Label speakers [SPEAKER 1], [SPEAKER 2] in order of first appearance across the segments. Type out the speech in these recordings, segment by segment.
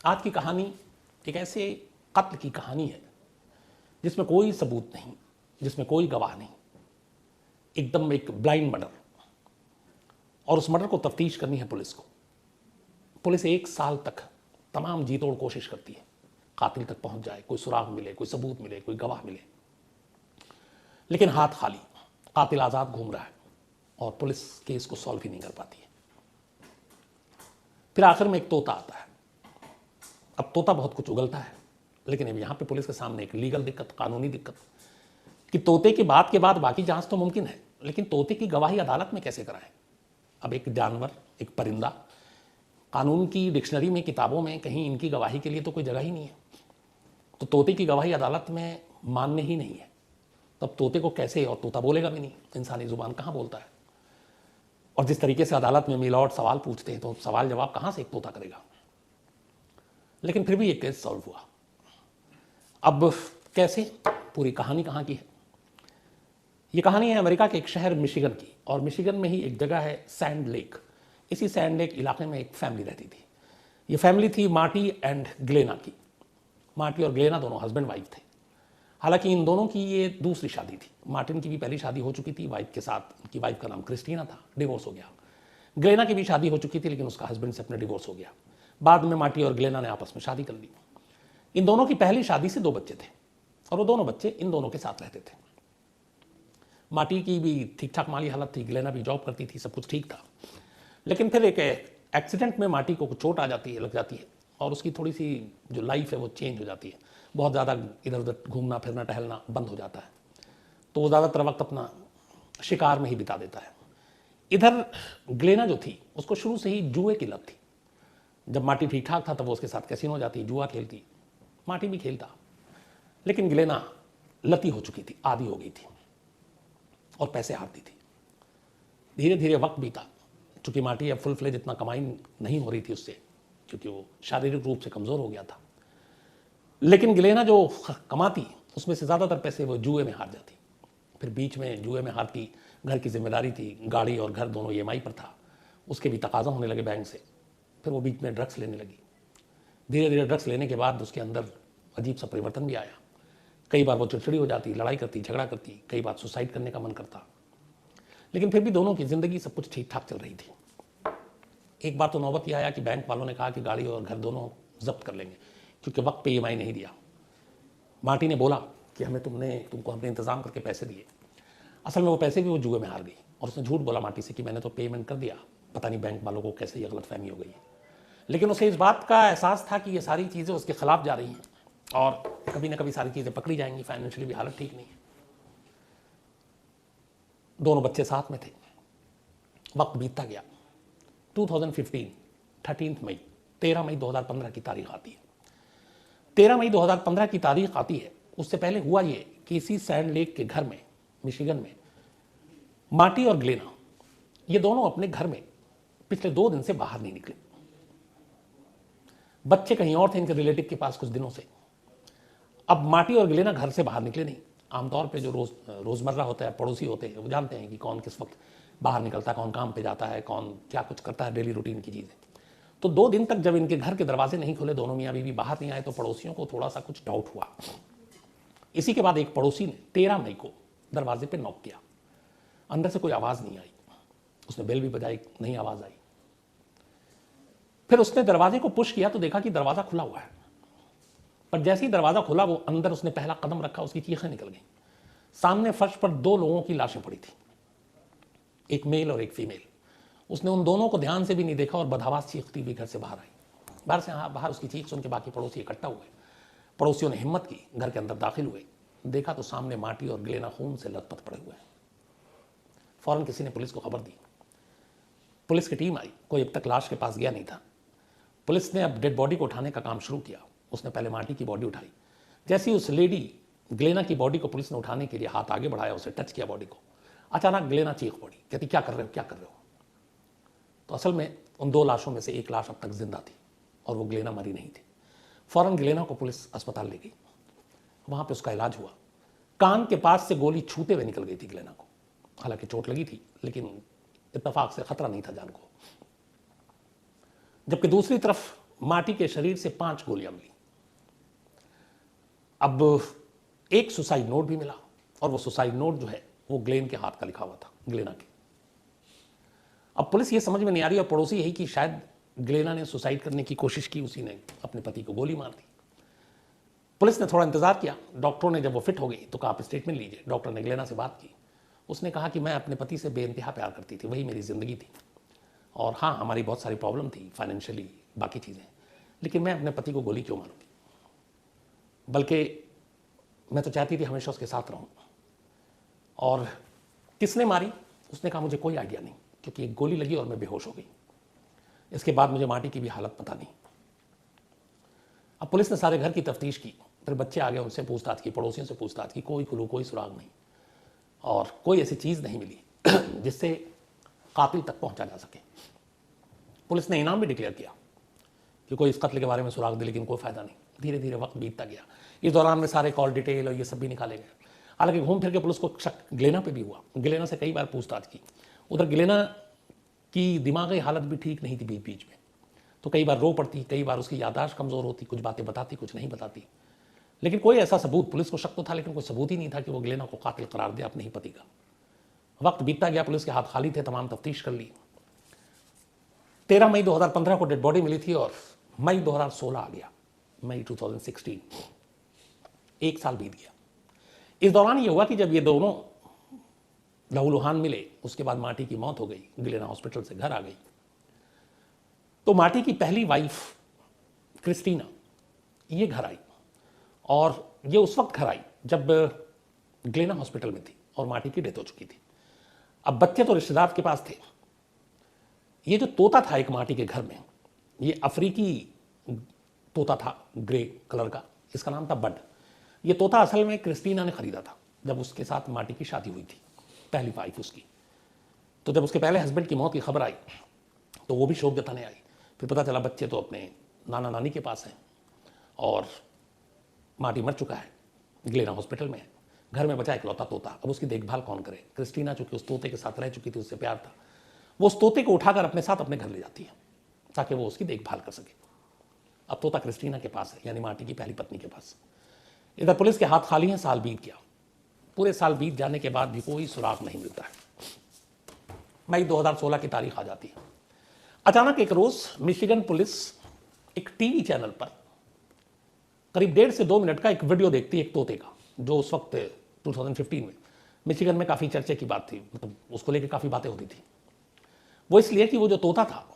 [SPEAKER 1] आज की कहानी एक ऐसे कत्ल की कहानी है जिसमें कोई सबूत नहीं, जिसमें कोई गवाह नहीं, एकदम एक ब्लाइंड मर्डर। और उस मर्डर को तफ्तीश करनी है पुलिस को। पुलिस 1 साल तक तमाम जी तोड़ कोशिश करती है, कातिल तक पहुंच जाए, कोई सुराग मिले, कोई सबूत मिले, कोई गवाह मिले, लेकिन हाथ खाली, कातिल आज़ाद घूम रहा है और पुलिस केस को सॉल्व ही नहीं कर पाती है। फिर आखिर में एक तोता आता है। अब तोता बहुत कुछ उगलता है, लेकिन अब यहाँ पे पुलिस के सामने एक लीगल दिक्कत, कानूनी दिक्कत कि तोते की बात के बाद बाकी जांच तो मुमकिन है, लेकिन तोते की गवाही अदालत में कैसे कराएं। अब एक जानवर, एक परिंदा, कानून की डिक्शनरी में, किताबों में कहीं इनकी गवाही के लिए तो कोई जगह ही नहीं है। तो तोते की गवाही अदालत में मान्य ही नहीं है। तब तोते को कैसे, और तोता बोलेगा भी नहीं, इंसानी जुबान कहाँ बोलता है। और जिस तरीके से अदालत में मिलॉर्ड सवाल पूछते हैं तो सवाल जवाब कहाँ से एक तोता करेगा। लेकिन फिर भी एक केस सॉल्व हुआ। अब कैसे, पूरी कहानी कहाँ की है। ये कहानी है अमेरिका के एक शहर मिशिगन की, और मिशिगन में ही एक जगह है सैंड लेक। इसी सैंड लेक इलाके में एक फैमिली रहती थी। ये फैमिली थी मार्टी एंड ग्लेना की। मार्टी और ग्लेना दोनों हस्बैंड वाइफ थे। हालांकि इन दोनों की ये दूसरी शादी थी। मार्टिन की भी पहली शादी हो चुकी थी वाइफ के साथ, उनकी वाइफ का नाम क्रिस्टीना था, डिवोर्स हो गया। ग्लेना की भी शादी हो चुकी थी, लेकिन उसका हस्बैंड से अपने डिवोर्स हो गया। बाद में मार्टी और ग्लेना ने आपस में शादी कर ली। इन दोनों की पहली शादी से 2 बच्चे थे, और वो दोनों बच्चे इन दोनों के साथ रहते थे। मार्टी की भी ठीक ठाक माली हालत थी, ग्लेना भी जॉब करती थी, सब कुछ ठीक था। लेकिन फिर एक एक्सीडेंट में मार्टी को चोट आ जाती है, लग जाती है, और उसकी थोड़ी सी जो लाइफ है वो चेंज हो जाती है। बहुत ज़्यादा इधर उधर घूमना फिरना टहलना बंद हो जाता है, तो वो ज़्यादातर वक्त अपना शिकार में ही बिता देता है। इधर ग्लेना जो थी उसको शुरू से ही जुए की लत थी। जब मार्टी ठीक ठाक था तब वो उसके साथ कैसीनो जाती, जुआ खेलती, मार्टी भी खेलता, लेकिन ग्लेना लती हो चुकी थी, आदी हो गई थी और पैसे हारती थी। धीरे धीरे वक्त बीता, चूंकि मार्टी अब फुल फ्लेज इतना कमाई नहीं हो रही थी उससे, क्योंकि वो शारीरिक रूप से कमज़ोर हो गया था। लेकिन ग्लेना जो कमाती उसमें से ज़्यादातर पैसे वो जुए में हार जाती। फिर बीच में जुए में हारती, घर की जिम्मेदारी थी, गाड़ी और घर दोनों EMI पर था, उसके भी तकाजा होने लगे बैंक से। फिर वो बीच में ड्रग्स लेने लगी। धीरे धीरे ड्रग्स लेने के बाद उसके अंदर अजीब सा परिवर्तन भी आया। कई बार वो चिड़चिड़ी हो जाती, लड़ाई करती, झगड़ा करती, कई बार सुसाइड करने का मन करता। लेकिन फिर भी दोनों की ज़िंदगी सब कुछ ठीक ठाक चल रही थी। एक बार तो नौबत यह आया कि बैंक वालों ने कहा कि गाड़ी और घर दोनों जब्त कर लेंगे, क्योंकि वक्त पे EMI नहीं दिया। मार्टी ने बोला कि तुमको हमने इंतज़ाम करके पैसे दिए। असल में वो पैसे भी वो जुए में हार गई, और उसने झूठ बोला मार्टी से कि मैंने तो पेमेंट कर दिया, पता नहीं बैंक वालों को कैसे ये गलतफहमी हो गई है। लेकिन उसे इस बात का एहसास था कि ये सारी चीज़ें उसके खिलाफ जा रही हैं, और कभी ना कभी सारी चीज़ें पकड़ी जाएंगी। फाइनेंशियली भी हालत ठीक नहीं है। दोनों बच्चे साथ में थे। वक्त बीतता गया। 2015 13 मई 13 मई 2015 की तारीख आती है। 13 मई 2015 की तारीख आती है। उससे पहले हुआ ये कि इसी सैंड लेक के घर में, मिशिगन में, मार्टी और ग्लेना ये दोनों अपने घर में पिछले 2 दिन से बाहर नहीं निकले। बच्चे कहीं और थे इनके रिलेटिव के पास कुछ दिनों से। अब मार्टी और ग्लेना घर से बाहर निकले नहीं। आमतौर पे जो रोज़मर्रा होता है, पड़ोसी होते हैं, वो जानते हैं कि कौन किस वक्त बाहर निकलता है, कौन काम पे जाता है, कौन क्या कुछ करता है, डेली रूटीन की चीज़ें। तो 2 दिन तक जब इनके घर के दरवाजे नहीं खुले, दोनों मियाँ बीवी बाहर नहीं आए, तो पड़ोसियों को थोड़ा सा कुछ डाउट हुआ। इसी के बाद एक पड़ोसी ने 13 मई को दरवाजे पे नॉक किया। अंदर से कोई आवाज़ नहीं आई। उसने बेल भी बजाई, नहीं आवाज़ आई। फिर उसने दरवाजे को पुश किया तो देखा कि दरवाज़ा खुला हुआ है। पर जैसे ही दरवाज़ा खुला, वो अंदर उसने पहला कदम रखा, उसकी चीखें निकल गई। सामने फर्श पर 2 लोगों की लाशें पड़ी थी, एक मेल और एक फीमेल। उसने उन दोनों को ध्यान से भी नहीं देखा और बदहवास चीखती हुई घर से बाहर आई। बाहर उसकी चीख सुन के बाकी पड़ोसी इकट्ठा हुए। पड़ोसियों ने हिम्मत की, घर के अंदर दाखिल हुए। देखा तो सामने मार्टी और ग्लेना खून से लथपथ पड़े हुए हैं। फौरन किसी ने पुलिस को खबर दी। पुलिस की टीम आई। कोई अब तक लाश के पास गया नहीं था। पुलिस ने अब डेड बॉडी को उठाने का काम शुरू किया। उसने पहले मार्टी की बॉडी उठाई। जैसे ही उस लेडी ग्लेना की बॉडी को पुलिस ने उठाने के लिए हाथ आगे बढ़ाया, उसे टच किया बॉडी को, अचानक ग्लेना चीख पड़ी, कहती क्या कर रहे हो, क्या कर रहे हो। तो असल में उन 2 लाशों में से एक लाश अब तक जिंदा थी, और वो ग्लेना मरी नहीं थी। फौरन ग्लेना को पुलिस अस्पताल ले गई। वहां पे उसका इलाज हुआ। कान के पास से गोली छूते हुए निकल गई थी ग्लेना को। हालांकि चोट लगी थी, लेकिन इत्तेफाक से खतरा नहीं था जान को। जबकि दूसरी तरफ माटी के शरीर से 5 गोलियां मिली। अब एक सुसाइड नोट भी मिला, और वो सुसाइड नोट जो है वो ग्लेन के हाथ का लिखा हुआ था, ग्लेना के। अब पुलिस ये समझ में नहीं आ रही, और पड़ोसी यही कि शायद ग्लेना ने सुसाइड करने की कोशिश की, उसी ने अपने पति को गोली मार दी। पुलिस ने थोड़ा इंतजार किया, डॉक्टरों ने जब वो फिट हो गई तो कहा आप स्टेटमेंट लीजिए। डॉक्टर ने ग्लेना से बात की, उसने कहा कि मैं अपने पति से बेइंतहा प्यार करती थी, वही मेरी ज़िंदगी थी, और हाँ हमारी बहुत सारी प्रॉब्लम थी फाइनेंशियली, बाकी चीज़ें, लेकिन मैं अपने पति को गोली क्यों मारूंगी, बल्कि मैं तो चाहती थी हमेशा उसके साथ रहूं। और किसने मारी? उसने कहा मुझे कोई आइडिया नहीं, क्योंकि एक गोली लगी और मैं बेहोश हो गई। इसके बाद मुझे माटी की भी हालत पता नहीं। अब पुलिस ने सारे घर की तफ्तीश की, फिर बच्चे आ गए, उनसे पूछताछ की, पड़ोसियों से पूछताछ की, कोई क्लू, कोई सुराग नहीं, और कोई ऐसी चीज़ नहीं मिली जिससे कातिल तक पहुंचा जा सके। पुलिस ने इनाम भी डिक्लेयर किया कि कोई इस कत्ल के बारे में सुराग दे, लेकिन कोई फायदा नहीं। धीरे धीरे वक्त बीतता गया, इस दौरान में सारे कॉल डिटेल और ये सब भी निकाले गए। हालांकि घूम फिर के पुलिस को शक ग्लेना पे भी हुआ, ग्लेना से कई बार पूछताछ की। उधर ग्लेना की दिमागी हालत भी ठीक नहीं थी बीच बीच में, तो कई बार रो पड़ती, कई बार उसकी याददाश्त कमज़ोर होती, कुछ बातें बताती, कुछ नहीं बताती। लेकिन कोई ऐसा सबूत, पुलिस को शक तो था लेकिन कोई सबूत ही नहीं था कि वो ग्लेना को कातिल करार दे अपने ही पति का। वक्त बीतता गया, पुलिस के हाथ खाली थे, तमाम तफ्तीश कर ली। 13 मई 2015 को डेड बॉडी मिली थी, और मई 2016 आ गया, मई 2016, 1 साल बीत गया। इस दौरान ये हुआ कि जब ये दोनों लहूलुहान मिले, उसके बाद माटी की मौत हो गई, ग्लेना हॉस्पिटल से घर आ गई, तो माटी की पहली वाइफ क्रिस्टीना ये घर आई, और ये उस वक्त घर आई जब ग्लेना हॉस्पिटल में थी और माटी की डेथ हो चुकी थी। अब बच्चे तो रिश्तेदार के पास थे। ये जो तोता था एक माटी के घर में, ये अफ्रीकी तोता था, ग्रे कलर का, इसका नाम था बड। ये तोता असल में क्रिस्टीना ने खरीदा था जब उसके साथ माटी की शादी हुई थी, पहली वाइफ उसकी। तो जब उसके पहले हस्बैंड की मौत की खबर आई तो वो भी शोक जताने आई। फिर पता चला बच्चे तो अपने नाना नानी के पास हैं, और माटी मर चुका है, ग्लेना हॉस्पिटल में है, घर में बचा इकलौता तोता। अब उसकी देखभाल कौन करे? क्रिस्टीना चूंकि उस तोते के साथ रह चुकी थी, उससे प्यार था, वो उस तोते को उठाकर अपने साथ अपने घर ले जाती है ताकि वो उसकी देखभाल कर सके। अब तोता क्रिस्टीना के पास है, यानी माटी की पहली पत्नी के पास। इधर पुलिस के हाथ खाली हैं, साल बीत गया। पूरे साल बीत जाने के बाद भी कोई सुराग नहीं मिलता है। मई 2016 की तारीख आ जाती है। अचानक एक रोज मिशिगन पुलिस एक टीवी चैनल पर करीब 1.5 से 2 मिनट का एक वीडियो देखती है एक तोते का, जो उस वक्त 2015 में मिशिगन में काफ़ी चर्चे की बात थी, मतलब उसको लेकर काफ़ी बातें होती थी। वो इसलिए कि वो जो तोता था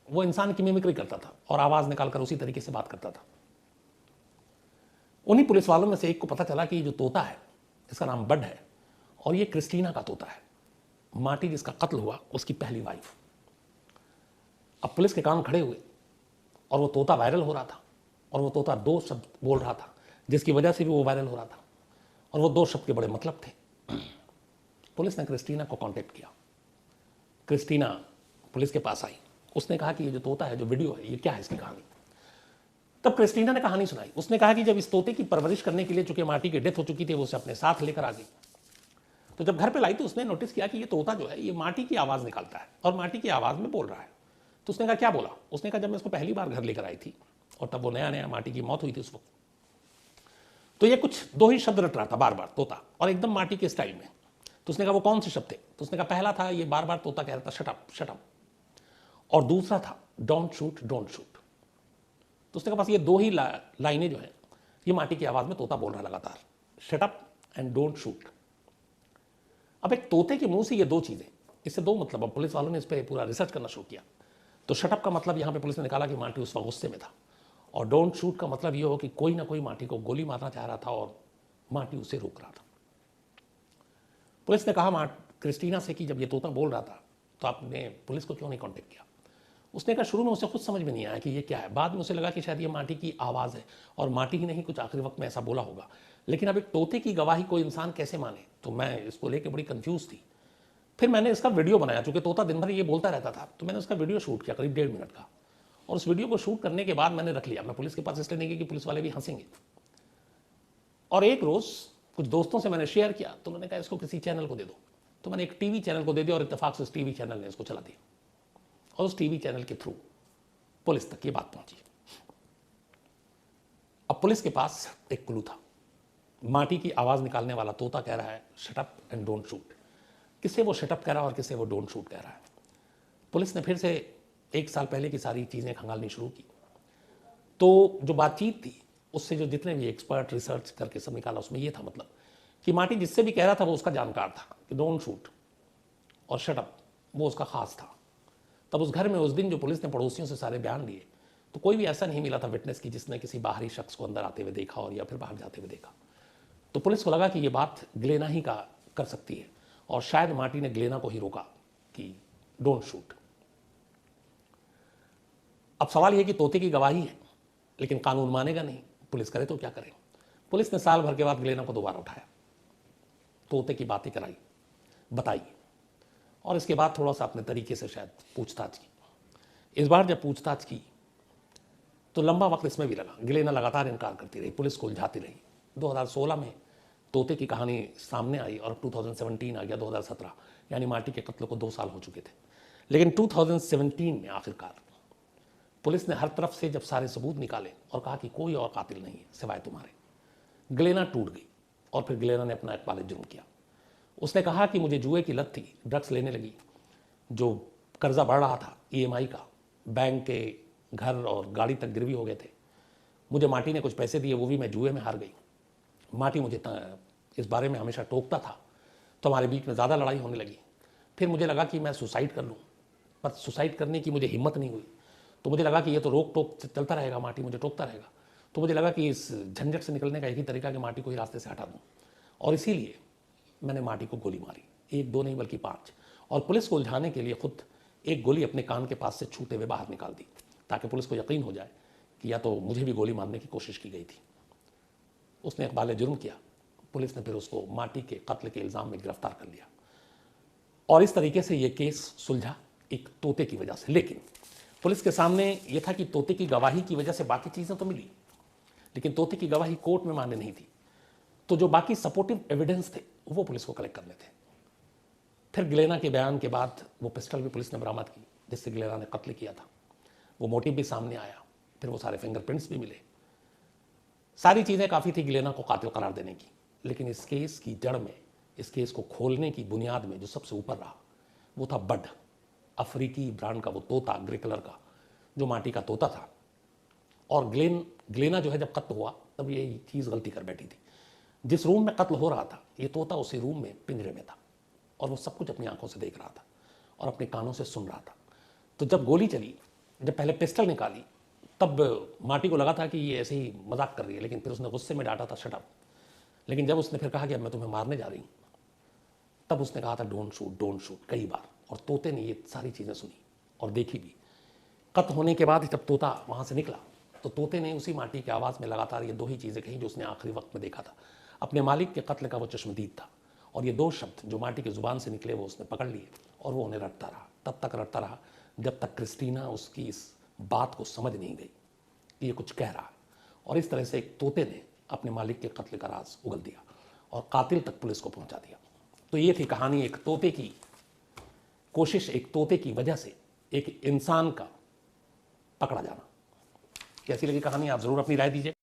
[SPEAKER 1] वो इंसान की मिमिक्री करता था और आवाज़ निकालकर उसी तरीके से बात करता था। उन्हीं पुलिस वालों में से एक को पता चला कि ये जो तोता है इसका नाम बड है, और ये क्रिस्टीना का तोता है, माटी जिसका कत्ल हुआ उसकी पहली वाइफ। अब पुलिस के कान खड़े हुए, और वो तोता वायरल हो रहा था, और वो तोता 2 शब्द बोल रहा था जिसकी वजह से भी वो वायरल हो रहा था, और वो 2 शब्द के बड़े मतलब थे। पुलिस ने क्रिस्टीना को कांटेक्ट किया। क्रिस्टीना पुलिस के पास आई, उसने कहा कि ये जो तोता है, जो वीडियो है, ये क्या है, इसकी कहानी। तब क्रिस्टीना ने कहानी सुनाई। उसने कहा कि जब इस तोते की परवरिश करने के लिए, चूंकि माटी की डेथ हो चुकी थी, वो उसे अपने साथ लेकर आ गई, तो जब घर पे लाई तो उसने नोटिस किया कि ये तोता जो है ये माटी की आवाज़ निकालता है और माटी की आवाज़ में बोल रहा है। तो उसने कहा क्या बोला? उसने कहा जब मैं इसको पहली बार घर लेकर आई थी, और तब वो नया नया माटी की मौत हुई थी उस वक्त, तो ये कुछ 2 ही शब्द रट रहा था बार बार तोता, और एकदम माटी के स्टाइल में। तो उसने कहा वो कौन से शब्द थे? तो उसने कहा पहला था, ये बार बार तोता कह रहा था शट अप शट अप, और दूसरा था डोंट शूट डोंट शूट। तो उसने कहा बस ये 2 ही लाइनें जो हैं ये माटी की आवाज़ में तोता बोल रहा लगातार, shut up and don't shoot. अब एक तोते के मुंह से ये 2 चीज़ें, इससे 2 मतलब। अब पुलिस वालों ने इस पर पूरा रिसर्च करना शुरू किया। तो शटअप का मतलब यहाँ पे पुलिस ने निकाला कि माटी उस वक्त गुस्से में था, और डोंट शूट का मतलब ये हो कि कोई ना कोई माटी को गोली मारना चाह रहा था और माटी उसे रोक रहा था। पुलिस ने कहा क्रिस्टीना से कि जब ये तोता बोल रहा था तो आपने पुलिस को क्यों नहीं कांटेक्ट किया? उसने कहा शुरू में उसे खुद समझ में नहीं आया कि ये क्या है, बाद में उसे लगा कि शायद ये माटी की आवाज़ है, और माटी ही नहीं, कुछ आखिरी वक्त में ऐसा बोला होगा। लेकिन अब एक तोते की गवाही कोई इंसान कैसे माने? तो मैं इसको लेकर बड़ी कंफ्यूज थी। फिर मैंने इसका वीडियो बनाया, चूंकि तोता दिन भर ये बोलता रहता था, तो मैंने उसका वीडियो शूट किया करीब 1.5 मिनट का, और उस वीडियो को शूट करने के बाद मैंने रख लिया। मैं पुलिस के पास इसलिए नहीं गया कि पुलिस वाले भी हंसेंगे। और एक रोज़ कुछ दोस्तों से मैंने शेयर किया, तो उन्होंने कहा इसको किसी चैनल को दे दो। तो मैंने एक टीवी चैनल को दे दिया, और इत्तेफाक से उस टीवी चैनल ने इसको चला दिया, और उस टीवी चैनल के थ्रू पुलिस तक ये बात पहुंची। अब पुलिस के पास एक क्लू था। माटी की आवाज़ निकालने वाला तोता कह रहा है shut up and don't shoot. किसे वो शट अप कह रहा है और किसे वो डोंट शूट कह रहा है। पुलिस ने फिर से 1 साल पहले की सारी चीज़ें खंगालनी शुरू की। तो जो बातचीत थी उससे जो जितने भी एक्सपर्ट रिसर्च करके सब निकाला, उसमें ये था मतलब कि माटी जिससे भी कह रहा था वो उसका जानकार था कि डोंट शूट और शट अप, वो उसका खास था। तब उस घर में उस दिन जो पुलिस ने पड़ोसियों से सारे बयान लिए तो कोई भी ऐसा नहीं मिला था विटनेस की जिसने किसी बाहरी शख्स को अंदर आते हुए देखा और या फिर बाहर जाते हुए देखा। तो पुलिस को लगा कि ये बात ग्लेना ही का कर सकती है और शायद माटी ने ग्लेना को ही रोका कि डोंट शूट। अब सवाल यह कि तोते की गवाही है लेकिन कानून मानेगा नहीं, पुलिस करे तो क्या करे। पुलिस ने साल भर के बाद ग्लेना को दोबारा उठाया, तोते की बातें कराई, बताई और इसके बाद थोड़ा सा अपने तरीके से शायद पूछताछ की। इस बार जब पूछताछ की तो लंबा वक्त इसमें भी लगा। ग्लेना लगातार इनकार करती रही, पुलिस को उलझाती रही। 2016 में तोते की कहानी सामने आई और 2017 आ गया 2017, यानी माटी के कत्ल को 2 साल हो चुके थे। लेकिन 2017 में आखिरकार पुलिस ने हर तरफ से जब सारे सबूत निकाले और कहा कि कोई और कातिल नहीं है सिवाय तुम्हारे, ग्लेना टूट गई। और फिर ग्लेना ने अपना एक वालिद जुर्म किया। उसने कहा कि मुझे जुए की लत थी, ड्रग्स लेने लगी, जो कर्जा बढ़ रहा था EMI का, बैंक के घर और गाड़ी तक गिरवी हो गए थे। मुझे माटी ने कुछ पैसे दिए, वो भी मैं जुए में हार गई। माटी मुझे इस बारे में हमेशा टोकता था तो हमारे बीच में ज़्यादा लड़ाई होने लगी। फिर मुझे लगा कि मैं सुसाइड कर लूँ, पर सुसाइड करने की मुझे हिम्मत नहीं हुई। तो मुझे लगा कि ये तो रोक टोक चलता रहेगा, माटी मुझे टोकता रहेगा। तो मुझे लगा कि इस झंझट से निकलने का एक ही तरीका कि माटी को ही रास्ते से हटा दूँ, और इसीलिए मैंने माटी को गोली मारी, 1 2 नहीं बल्कि 5। और पुलिस को उलझाने के लिए खुद एक गोली अपने कान के पास से छूते हुए बाहर निकाल दी ताकि पुलिस को यकीन हो जाए कि या तो मुझे भी गोली मारने की कोशिश की गई थी। उसने एक बाले जुर्म किया। पुलिस ने फिर उसको माटी के कत्ल के इल्ज़ाम में गिरफ्तार कर लिया और इस तरीके से ये केस सुलझा एक तोते की वजह से। लेकिन पुलिस के सामने ये था कि तोते की गवाही की वजह से बाकी चीज़ें तो मिली, लेकिन तोते की गवाही कोर्ट में मान्य नहीं थी। तो जो बाकी सपोर्टिव एविडेंस थे वो पुलिस को कलेक्ट करने थे। फिर ग्लेना के बयान के बाद वो पिस्टल भी पुलिस ने बरामद की जिससे ग्लेना ने कत्ल किया था। वो मोटिव भी सामने आया, फिर वो सारे फिंगरप्रिंट्स भी मिले। सारी चीज़ें काफ़ी थी ग्लेना को कातिल करार देने की। लेकिन इस केस की जड़ में, इस केस को खोलने की बुनियाद में जो सबसे ऊपर रहा वो था बड, अफ्रीकी ब्रांड का वो तोता, ग्रे कलर का, जो माटी का तोता था। और ग्लेना जो है जब कत्ल हुआ तब ये चीज़ गलती कर बैठी थी। जिस रूम में कत्ल हो रहा था ये तोता उसी रूम में पिंजरे में था और वो सब कुछ अपनी आंखों से देख रहा था और अपने कानों से सुन रहा था। तो जब गोली चली, जब पहले पिस्टल निकाली, तब माटी को लगा था कि ये ऐसे ही मजाक कर रही है, लेकिन फिर उसने गुस्से में डांटा था शट अप। लेकिन जब उसने फिर कहा कि अब मैं तुम्हें मारने जा रही हूँ, तब उसने कहा था डोंट शूट कई बार। और तोते ने ये सारी चीज़ें सुनी और देखी भी। कत्ल होने के बाद जब तोता वहाँ से निकला तो तोते ने उसी माटी की आवाज़ में लगातार ये 2 ही चीज़ें कही जो उसने आखिरी वक्त में देखा था। अपने मालिक के कत्ल का वो चश्मदीद था और ये 2 शब्द जो माटी की ज़ुबान से निकले वो उसने पकड़ लिए और वो उन्हें रटता रहा, तब तक रटता रहा जब तक क्रिस्टीना उसकी इस बात को समझ नहीं गई कि ये कुछ कह रहा है। और इस तरह से एक तोते ने अपने मालिक के कत्ल का राज उगल दिया और कातिल तक पुलिस को पहुंचा दिया। तो ये थी कहानी, एक तोते की कोशिश, एक तोते की वजह से एक इंसान का पकड़ा जाना। कैसी लगी कहानी, आप ज़रूर अपनी राय दीजिए।